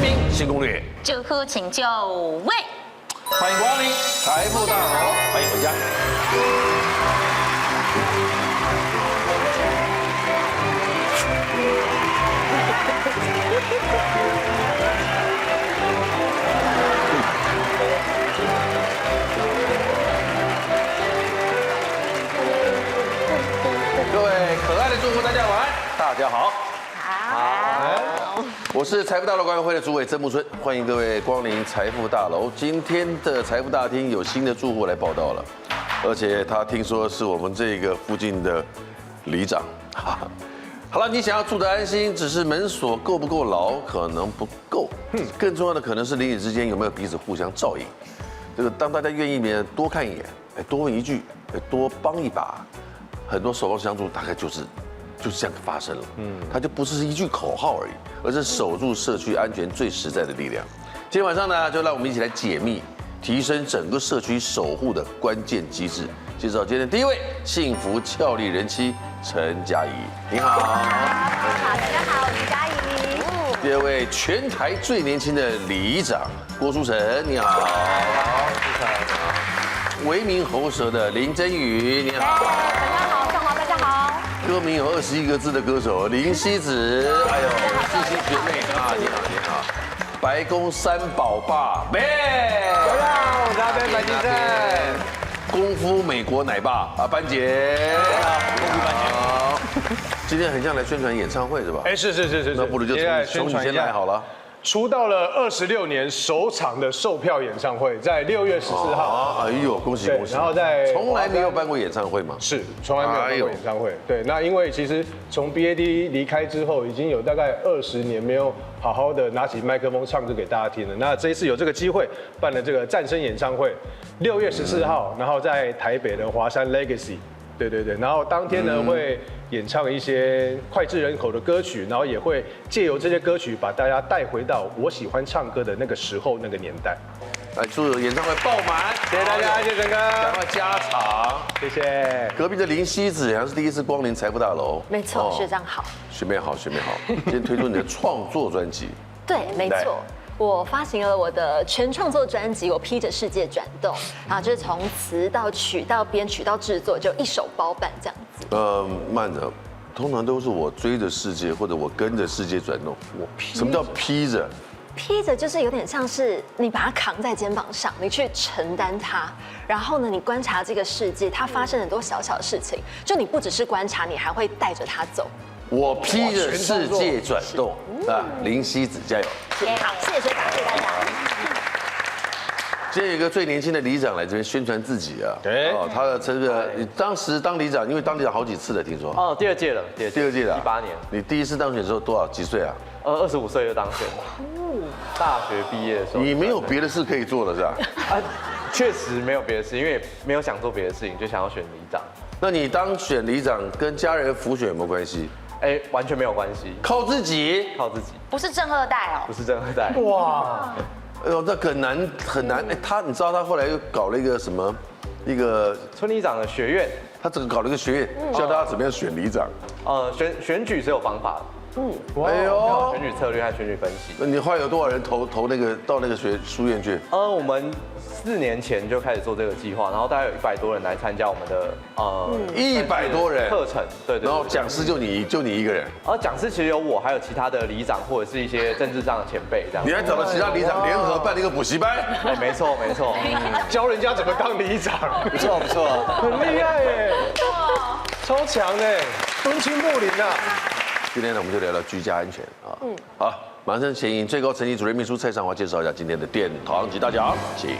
民新攻略，祝福请就位。欢迎光临财富大楼，欢迎回家。各位可爱的住户，大家晚安，大家好。好，我是财富大楼管委会的主委曾木春，欢迎各位光临财富大楼。今天的财富大厅有新的住户来报道了，而且他听说是我们这个附近的里长。好了，你想要住得安心，只是门锁够不够牢，可能不够。更重要的可能是邻里之间有没有彼此互相照应。这个当大家愿意面多看一眼，多问一句，多帮一把，很多守望相助大概就是这样发生了。它就不是一句口号而已，而是守住社区安全最实在的力量。今天晚上呢，就让我们一起来解密，提升整个社区守护的关键机制。介绍今天第一位幸福俏丽人妻陈佳怡，你好。好，大家好，我是佳怡。第二位全台最年轻的里长郭书成，你好。为民喉舌的林真宇，你好。大家好，上好，大家好。歌名有21个字的歌手林夕子，还有志新学妹啊，你好，你好。白宫三宝爸 Ben， 大家好，我是阿 Ben 白金胜。功夫美国奶爸啊，班姐，功夫班姐。好，今天很像来宣传演唱会是吧？哎，是，那不如就从你先来好了。出道了26年首场的售票演唱会，在6月14号。哎呦，恭喜恭喜！然后在从来没有办过演唱会吗？是，从来没有办过演唱会。对，那因为其实从 BAD 离开之后，已经有大概20年没有好好的拿起麦克风唱歌给大家听了。那这一次有这个机会办了这个战声演唱会，6月14号，然后在台北的华山 Legacy。对，然后当天呢会演唱一些脍炙人口的歌曲，然后也会借由这些歌曲把大家带回到我喜欢唱歌的那个时候那个年代。来，祝演唱会爆满！谢谢大家，谢谢陈哥，赶快加场！谢谢。隔壁的林夕子好像是第一次光临财富大楼，没错，学长好。学妹好，学妹好。今天推出你的创作专辑，对，没错。我发行了我的全创作专辑《我披着世界转动》，然后就是从词到曲到编曲到制作，就一手包办这样子。慢着，通常都是我追着世界，或者我跟着世界转动。什么叫披着？披着就是有点像是你把它扛在肩膀上，你去承担它，然后呢，你观察这个世界，它发生很多小小的事情，就你不只是观察，你还会带着它走。我披着世界转动啊！林夕子加油！好，谢谢学长，谢谢大家。今天有一个最年轻的里长来这边宣传自己啊！哦，他的这个，你当时当里长，因为当里长好几次了，听说。哦，第二届了，第二届了18年。你第一次当选的时候多少几岁啊？25岁就当选了。大学毕业的时候。你没有别的事可以做了是吧？啊，确实没有别的事，因为没有想做别的事情，就想要选里长。那你当选里长跟家人辅选有没有关系？哎，完全没有关系，靠自己，靠自己。不是正二代哦，不是正二代。哇，哎呦，那很难。哎，你知道他后来又搞了一个什么？一个村里长的学院，他整个搞了一个学院，教大家怎么样选里长。选举是有方法的。哎呦，选举策略和选举分析。那你后来有多少人投那个到那个书院去？我们4年前就开始做这个计划，然后大概有100多人来参加我们的100多人课程，对。然后讲师就你一个人。讲师其实有我，还有其他的里长或者是一些政治上的前辈这样。你还找了其他里长联合办了一个补习班？哎，没错。教人家怎么当里长，不错，很厉害耶，超强的，敦亲睦邻啊。今天呢，我们就聊聊居家安全啊。好，马上请引最高层级主任秘书蔡尚华介绍一下今天的殿堂级大奖，请。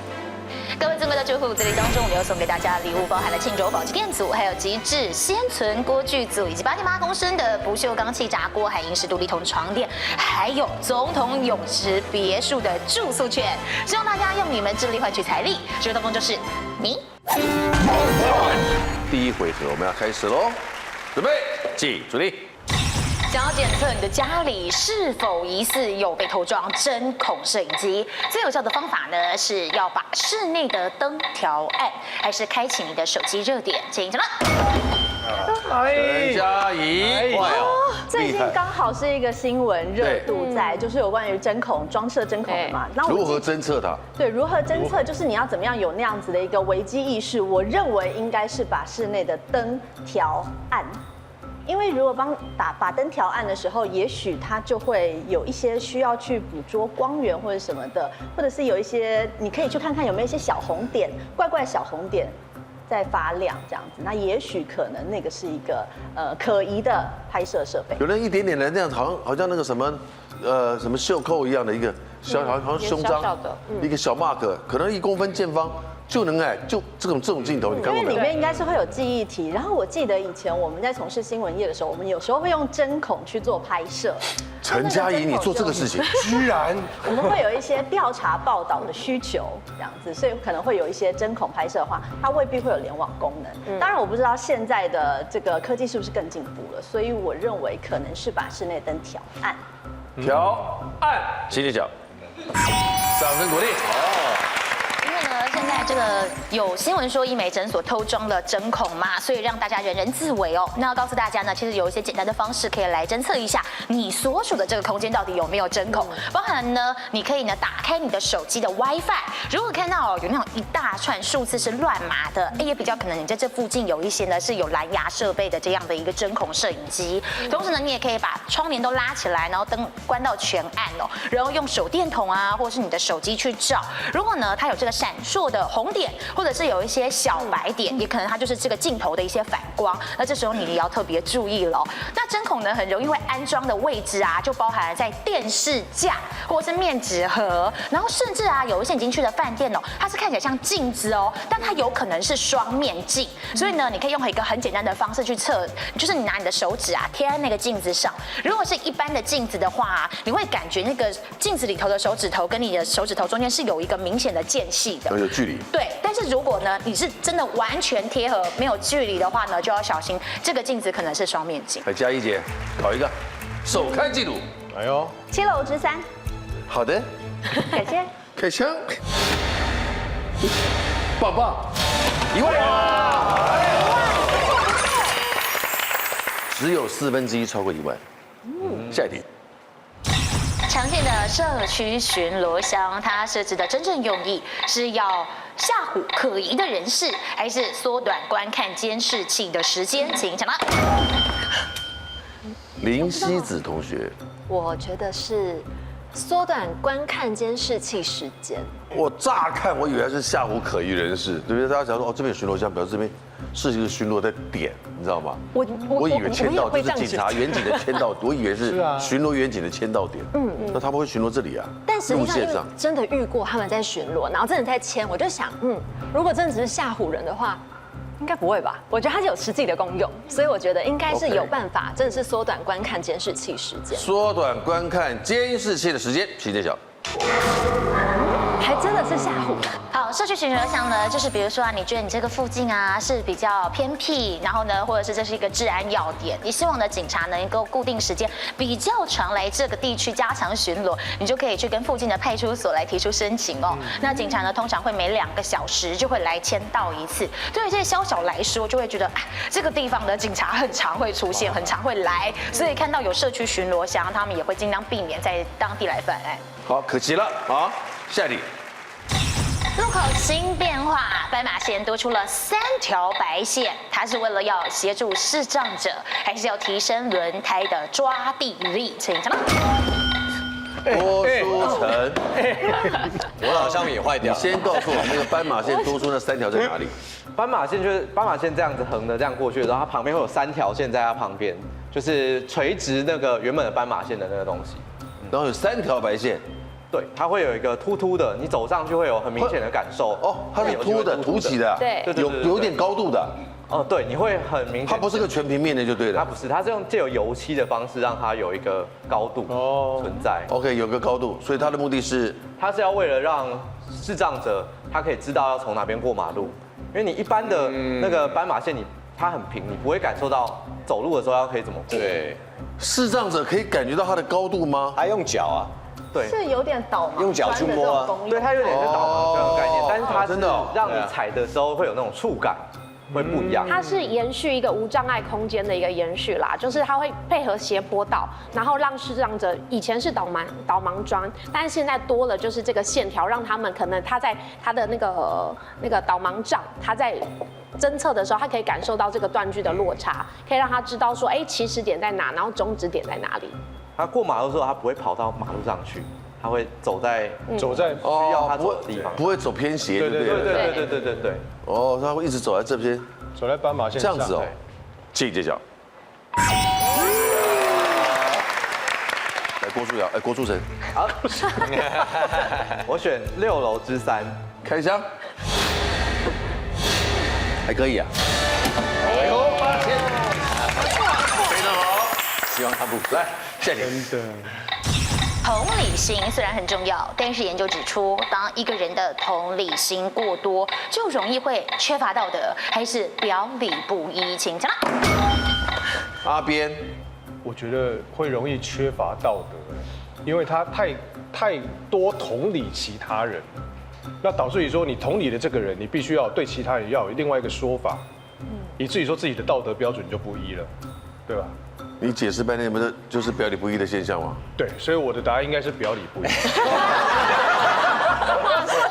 各位尊贵的住户，这里当中我们有送给大家的礼物，包含了庆州宝鸡店组，还有极致鲜存锅具组，以及8.8公升的不锈钢气炸锅，还有10独立筒床垫，还有总统泳池别墅的住宿券。希望大家用你们智力换取财力，这个东风就是你。第一回合我们要开始喽，准备，起，主力。想要检测你的家里是否疑似有被偷装针孔摄影机，最有效的方法呢，是要把室内的灯调暗，还是开启你的手机热点？请什么？陈佳怡，快哦！最近刚好是一个新闻热度在，就是有关于针孔装设针孔的嘛。然后如何侦测它？对，如何侦测，就是你要怎么样有那样子的一个危机意识。我认为应该是把室内的灯调暗。因为如果把灯调暗的时候，也许它就会有一些需要去捕捉光源或者什么的，或者是有一些你可以去看看有没有一些小红点，怪怪小红点在发亮这样子。那也许可能那个是一个可疑的拍摄设备。有人一点点的那样，好像那个什么什么袖扣一样的一个好像胸章，一个小 mark， 可能1公分见方。就能就这种镜头，你看过没有？因为里面应该是会有记忆体。然后我记得以前我们在从事新闻业的时候，我们有时候会用针孔去做拍摄。陈佳怡，你做这个事情，居然我们会有一些调查报道的需求，这样子，所以可能会有一些针孔拍摄的话，它未必会有联网功能。当然，我不知道现在的这个科技是不是更进步了，所以我认为可能是把室内灯调暗。调暗，请你讲，掌声鼓励。现在这个有新闻说医美诊所偷装了针孔嘛，所以让大家人人自危哦。那要告诉大家呢，其实有一些简单的方式可以来侦测一下你所属的这个空间到底有没有针孔。包含呢，你可以呢打开你的手机的 WiFi， 如果看到有那种一大串数字是乱码的，也比较可能你在这附近有一些呢是有蓝牙设备的这样的一个针孔摄影机。同时呢，你也可以把窗帘都拉起来，然后灯关到全暗哦，然后用手电筒啊，或者是你的手机去照。如果呢它有这个闪烁的红点，或者是有一些小白点，也可能它就是这个镜头的一些反光。那这时候你也要特别注意了。那针孔呢，很容易会安装的位置啊，就包含了在电视架或者是面纸盒，然后甚至啊，有一些已经去的饭店哦，它是看起来像镜子哦，但它有可能是双面镜。所以呢，你可以用一个很简单的方式去测，就是你拿你的手指啊贴在那个镜子上。如果是一般的镜子的话，你会感觉那个镜子里头的手指头跟你的手指头中间是有一个明显的间隙的，有距离。对，但是如果呢，你是真的完全贴合没有距离的话呢，就要小心，这个镜子可能是双面镜。来，佳怡姐搞一个首开纪录。哎呦，7楼之3。好的，感谢。开枪，棒棒，1万。只有1/4超过1万。下一题。常见的社区巡逻箱，它设置的真正用意是要吓唬可疑的人士，还是缩短观看监视器的时间？请抢答。林希子同学，我觉得是缩短观看监视器时间。我乍看我以为是吓唬可疑人士，对不对？大家想说哦，这边有巡逻箱，表示这边是一个巡逻的点，你知道吗？我以为签到就是警察远景的签到，我以为是巡逻远景的签到点。那他们会巡逻这里啊？但实际上，因为真的遇过他们在巡逻，然后真的在签，我就想，如果真的只是吓唬人的话，应该不会吧？我觉得它是有实际的功用，所以我觉得应该是有办法，真的是缩短观看监视器时间。缩短观看监视器的时间，请揭晓。还真的是吓唬。好，社区巡逻箱呢，就是比如说啊，你觉得你这个附近啊是比较偏僻，然后呢，或者是这是一个治安要点，你希望的警察能够固定时间比较常来这个地区加强巡逻，你就可以去跟附近的派出所来提出申请哦。那警察呢，通常会每2个小时就会来签到一次。对于这些宵小来说，就会觉得这个地方的警察很常会出现，很常会来，所以看到有社区巡逻箱，他们也会尽量避免在当地来犯案。好，可惜了啊！下一题。路口新变化，斑马线多出了3条白线，它是为了要协助视障者，还是要提升轮胎的抓地力？请讲。郭书成，我的好像也坏掉。你先告诉我那个斑马线多出那3条在哪里？斑马线就是斑马线这样子横的这样过去的时候，它旁边会有3条线在它旁边，就是垂直那个原本的斑马线的那个东西。然后有3条白线。对，它会有一个凸凸的，你走上去会有很明显的感受。哦，它是凸的、凸起的，对，有点高度的。哦，对，你会很明显。它不是个全平面的就对了。它不是，它是用借由油漆的方式让它有一个高度存在。OK， 有个高度，所以它的目的是，它是要为了让视障者他可以知道要从哪边过马路，因为你一般的那个斑马线它很平，你不会感受到走路的时候可以怎么过。对，视障者可以感觉到它的高度吗？还用脚啊？对，是有点导盲，用脚去摸啊。对，它有点是导盲这样的概念，但是它是真的让你踩的时候会有那种触感。会不一样。它是延续一个无障碍空间的一个延续啦，就是它会配合斜坡道，然后让视障者以前是导盲砖，但是现在多了就是这个线条，让他们可能他在他的那个导盲杖，他在侦测的时候，他可以感受到这个断距的落差，可以让他知道说，哎，起始点在哪，然后终止点在哪里。他过马路的时候，他不会跑到马路上去，他会走在哦需要他走的地方，不会走偏斜，对不对？对。哦，他会一直走在这边，走在斑马线上这样子哦。进揭晓。来，郭书瑶，郭书成，好，我选6楼之3，开箱，还可以啊。哎呦，8000，非常好，希望他不来，下一题。真的。同理心虽然很重要，但是研究指出，当一个人的同理心过多，就容易会缺乏道德，还是表里不一。请讲。阿边，我觉得会容易缺乏道德，因为他太多同理其他人，那导致于说你同理的这个人，你必须要对其他人要有另外一个说法，以至于说自己的道德标准就不一了，对吧？你解释半天，不是就是表里不一的现象吗？对，所以我的答案应该是表里不一。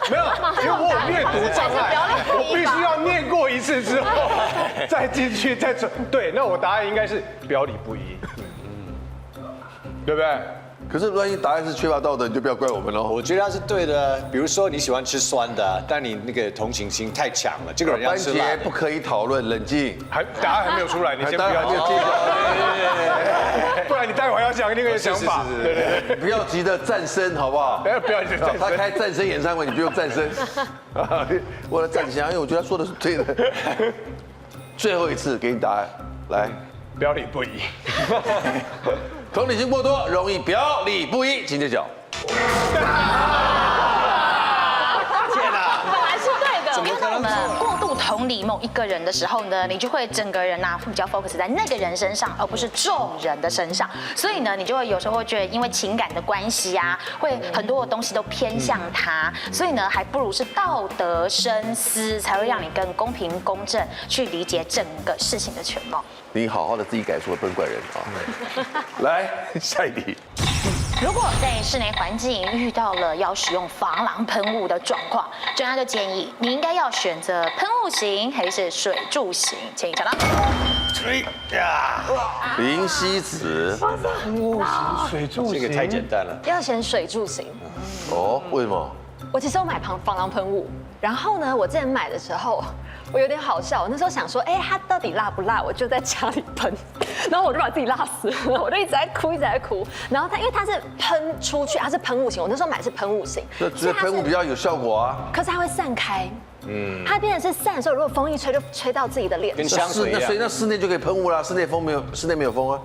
没有，因为我有阅读障碍，我必须要念过一次之后再进去再转。对，那我答案应该是表里不一，对不对？可是万一答案是缺乏道德，你就不要怪我们喽。我觉得他是对的。比如说你喜欢吃酸的，但你那个同情心太强了，这个人要班吃辣的。杰不可以讨论，冷静。答案还没有出来，你先不要答案还没有出来，不然你待会要讲那个想法。对对对，不要急着战声，好不好？不要急着战声他开战声演唱会，你不用战声。我来站下，因为我觉得他说的是对的。最后一次给你答案，来，表里不一。同理心过多，容易表里不一。请揭晓。本来是对的，因为当我们过度同理某一个人的时候呢，你就会整个人会比较 focus 在那个人身上，而不是众人的身上。所以呢，你就会有时候会觉得，因为情感的关系啊，会很多的东西都偏向他，所以呢，还不如是道德深思，才会让你更公平公正去理解整个事情的全貌。你好好的自己改错，不能怪人啊。来，下一题。如果在室内环境遇到了要使用防狼喷雾的状况，专家就建议你应该要选择喷雾型还是水柱型，请抢答。林希子。水柱这个太简单了。要选水柱型。哦，为什么？我其实有买防狼喷雾，然后呢，我之前买的时候，我有点好笑，我那时候想说，哎，它到底辣不辣？我就在家里喷，然后我就把自己辣死了，我就一直在哭，一直在哭。然后因为它是喷出去，它是喷雾型，我那时候买的是喷雾型，这喷雾比较有效果啊。可是它会散开。它变成是散的时候，如果风一吹，就吹到自己的脸跟上。香水一样。所以那室内就可以喷雾啦，室内没有风啊。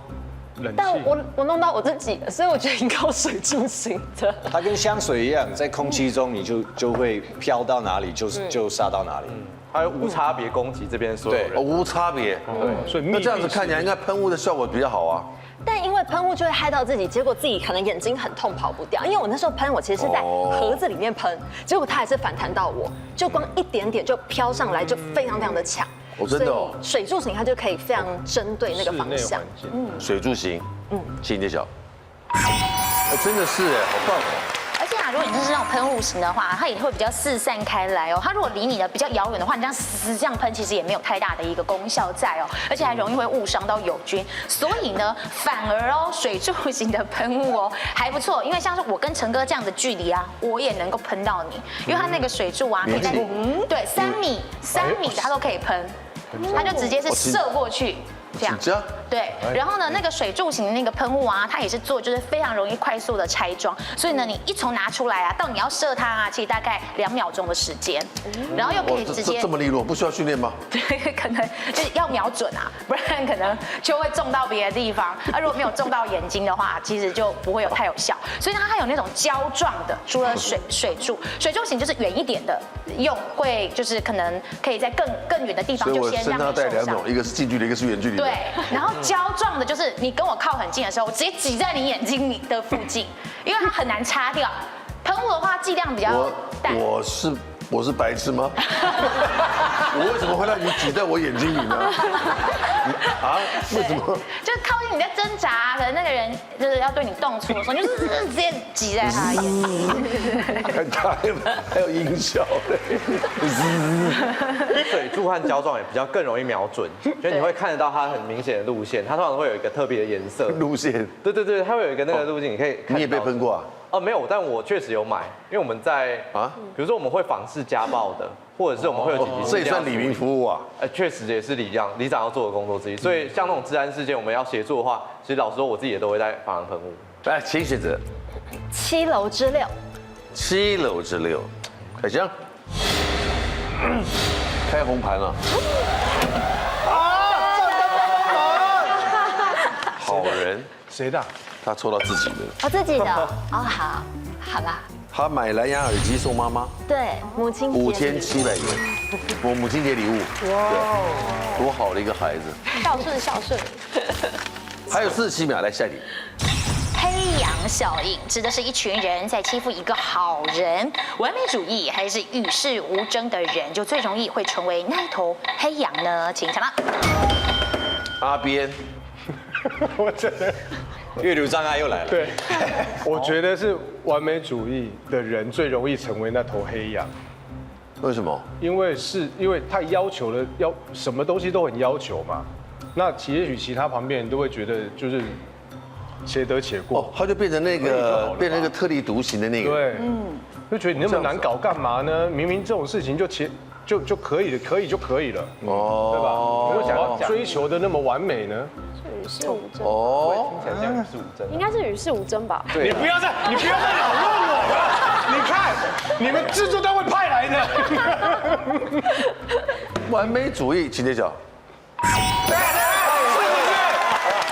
但我弄到我自己了，所以我觉得应该要水柱型的。它跟香水一样，在空气中你就会飘到哪里就杀到哪里。还有无差别攻击这边所有人。无差别。对，所以那这样子看起来，应该喷雾的效果比较好啊。但因为喷雾就会害到自己，结果自己可能眼睛很痛，跑不掉。因为我那时候喷，我其实是在盒子里面喷，结果它还是反弹到我，就光一点点就飘上来，就非常非常的强。真的哦。水柱型它就可以非常针对那个方向。水柱型，请揭晓。真的是哎，好棒哦。而且啊，如果你是那种喷雾型的话，它也会比较四散开来哦。它如果离你的比较遥远的话，你这样嘶这样喷，其实也没有太大的一个功效在哦，而且还容易会误伤到友军。所以呢，反而哦，水柱型的喷雾哦还不错，因为像是我跟陈哥这样的距离啊，我也能够喷到你，因为它那个水柱啊，可以在对3米它都可以喷，它就直接是射过去。这样，对，然后呢，那个水柱型的那个喷雾啊，它也是做就是非常容易快速的拆装，所以呢，你一从拿出来啊，到你要射它啊，其实大概2秒钟的时间，然后又可以直接这么利落，不需要训练吗？对，可能就是要瞄准啊，不然可能就会中到别的地方。那如果没有中到眼睛的话，其实就不会太有效。所以它还有那种胶状的，除了水柱型就是远一点的用，会就是可能可以在更远的地方就先让你受伤。一个是近距离，一个是远距离。对，然后胶状的，就是你跟我靠很近的时候，我直接挤在你眼睛的附近，因为它很难擦掉。喷雾的话剂量比较大。我是我是白痴吗？我为什么会让你挤在我眼睛里呢？啊？为什么？就靠近你在挣扎，可能那个人就是要对你动粗的时候，你就是直接挤在他的眼睛。他还有音效嘞。水柱和胶状也比较更容易瞄准，就你会看得到它很明显的路线，它通常会有一个特别的颜色。路线。对对对，它会有一个那个路径，你可以看到。你也被喷过啊？哦，没有，但我确实有买，因为我们在啊，比如说我们会访视家暴的，或者是我们会有紧急事件，这也算里民服务啊？确实也是里长要做的工作之一。所以像那种治安事件，我们要协助的话，其实老实说，我自己也都会带防狼喷雾。来，请选择7楼之6。 7楼之6，凯翔，开红盘了。好人，谁的？他抽到自己的。我自己的哦，好吧。他买蓝牙耳机送妈妈对，母亲节5700元，我母亲节礼物。哇，多好的一个孩子。孝顺。还有47秒，来下一题。黑羊效应指的是一群人在欺负一个好人，完美主义还是与世无争的人，就最容易会成为那一头黑羊呢？请抢答。阿边，我真的。阅读障碍又来了。对，我觉得是完美主义的人最容易成为那头黑羊。为什么？因为他要求了什么东西都很要求嘛。那也许其他旁边人都会觉得就是且得且过，他就变成那个特立独行的那个。对，就觉得你那么难搞干嘛呢？明明这种事情就可以的，可以就可以了，对吧？为什么要追求的那么完美呢？与世无争哦，应该是与世无争吧？你不要再扰乱我了！你看，你们制作单位派来的。完美主义，请揭晓。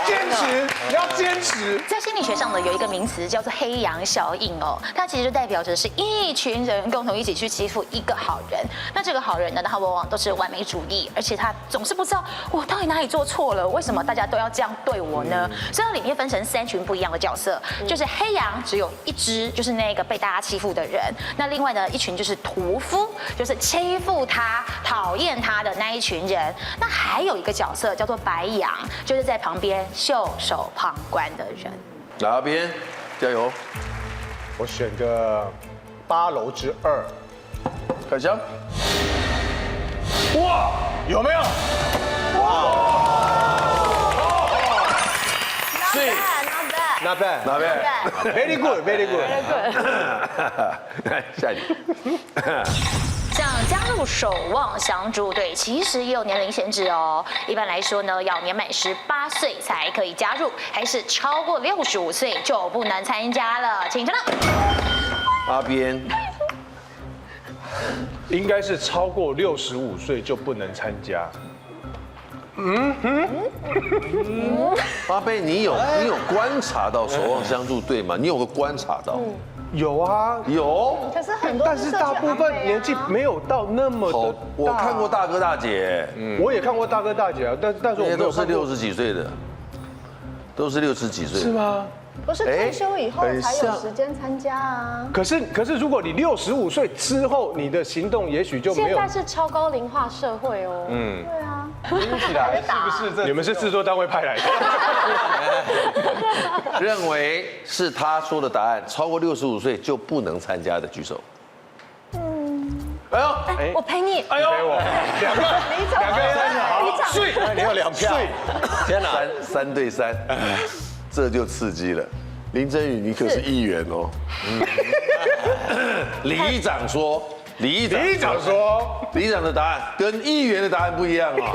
坚持，你要坚持。在心理学上呢，有一个名词叫做黑羊效应哦，它其实就代表着是一群人共同一起去欺负一个好人。那这个好人呢，他往往都是完美主义，而且他总是不知道我到底哪里做错了，为什么大家都要这样对我呢？所以它里面分成3群不一样的角色，就是黑羊只有一只，就是那个被大家欺负的人。那另外呢，一群就是屠夫，就是欺负他、讨厌他的那一群人。那还有一个角色叫做白羊，就是在旁边袖手旁观的人。来阿边，加油！我选个8楼之2。凯翔，哇，有没有？是 Not bad， 哪边 very good，very good。来下一题。想加入守望相助队，其实也有年龄限制哦。一般来说呢，要年满18岁才可以加入，还是超过65岁就不能参加了。请承认。阿边，应该是超过65岁就不能参加。阿边，你有观察到守望相助队吗？你有个观察到？有啊，有。可是很多，但是大部分年纪没有到那么的大。我看过大哥大姐，我也看过大哥大姐啊，但是我那些都是没有看过60几岁的，都是60几岁。是吗？不是退休以后才有时间参加啊。可是，如果你65岁之后，你的行动也许就没有。现在是超高龄化社会哦。对啊，听起来是不是？你们是制作单位派来的？认为是他说的答案，超过65岁就不能参加的举手。哎呦，我陪你。哎呦，两个，睡，你有2票，天哪，3对3，这就刺激了。林真宇，你可是议员哦。里长说，里长的答案跟议员的答案不一样啊。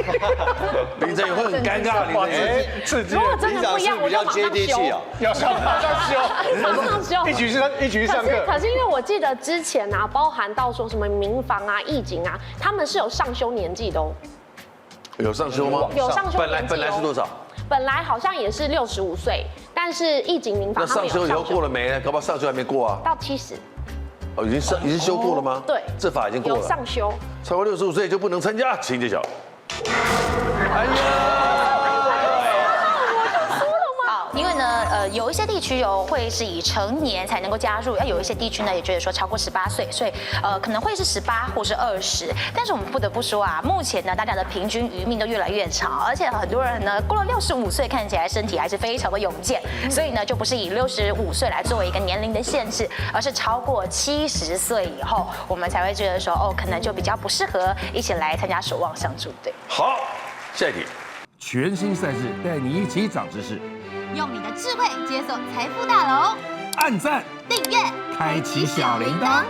林真宇会很尴尬，林真宇刺激。如果真的不一样，我就马上修。要上马上修，马上修。一局上课。可是因为我记得之前啊，包含到说什么民防啊、义警啊，他们是有上修年纪的哦。有上修吗？有上修年纪。本来是多少？本来好像也是65岁，但是义警民防那上修以后过了没呢？搞不好上修还没过啊。到70。哦，已经修过了吗？对，这法已经过了。有上修。超过65岁就不能参加，请揭晓。哎呀！好，因为呢，有一些地区会是以成年才能够加入，有一些地区呢也觉得说超过18岁，所以可能会是18或是20。但是我们不得不说啊，目前呢大家的平均余命都越来越长，而且很多人呢过了65岁看起来身体还是非常的勇健，所以呢就不是以65岁来作为一个年龄的限制，而是超过70岁以后，我们才会觉得说可能就比较不适合一起来参加守望相助队。好，下一题。全新赛事带你一起长知识，用你的智慧解锁财富大楼，按赞、订阅、开启小铃铛，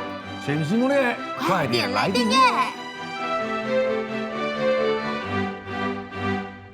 全新攻略，快点来订阅。